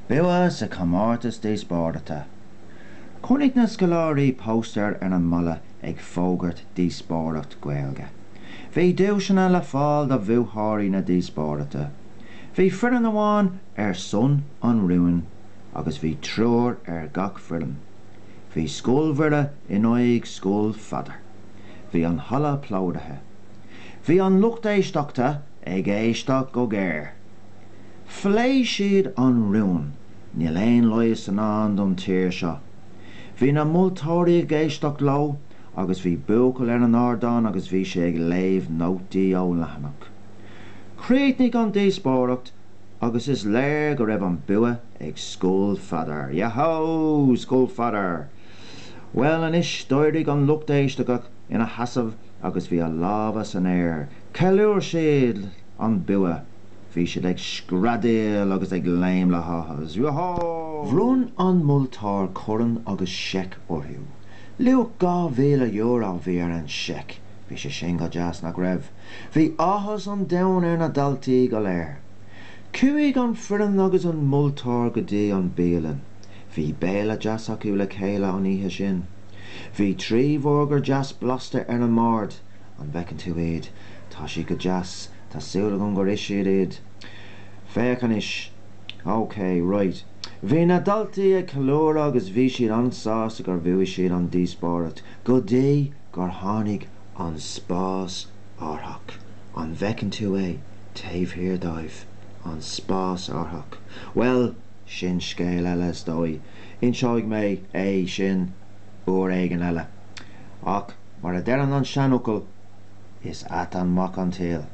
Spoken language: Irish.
Bua sa Chomórtas Díospóireachta. Chonnig na scoláirí póster ar an mula ag fógart díospóireacht Gaeilge. Bhí dúiseanna le fáil do bhuatháirí na díospóireachta. Bhí freisin amháin ar son an ruúin, agus bhí trúr ar gach freisin. Bhí scóilmhire in óig scóil fadar. Bhí an holla plódathe. Bhí an lucht éisteachta ag éisteach go géir. Phléigh siad an ruúin, níl éon lois an an don tír seo. Bhí na multóirí ag éisteach lo, agus bhí buacail ar an ardán agus bhí sé ag léamh nótaí ó leathanach. Chríochnaigh an díospóireacht agus is léir go raibh an bua ag scóil fadar. Yahoo, scóil fadar! Well, anis dóirigh an lucht éisteach ina hasamh agus bhí a lábha san air. Ceiliúr siad an bua. Bhí siad ag scradéal agus ag léim le háthas. Yahoo! Bhrún an multóir cuireann agus seic orthu. Luach €2,000 bhí ar an seic. Bhí sé sin go deas nach raibh. Bhí áthas an domhan ar na daltaí go léir. Cuaigh an freisin agus an multóir go dtí an béalan. Bhí béla deas acu le chéile an oíche sin. Bhí trí bhórgar deas blasta ar an mard. An bhecinn tú iad, tá sí go deas, tá siúla gon gur is siad iad. Féchan is. OK, right. Bhí na daltaí ag ceiliúr agus bhí siad ansáasta gur bhuaigh siad an díospóireacht. Go dtí gur tháinig an spás árthach. An bhecinn tú é, taobh hir dóibh. An spás árthach. Well, sin scéal eile is dói. Inseoigh mé é sin uair éigean eile. Ach, mar a dearan an seanúcail is at an mac an taal.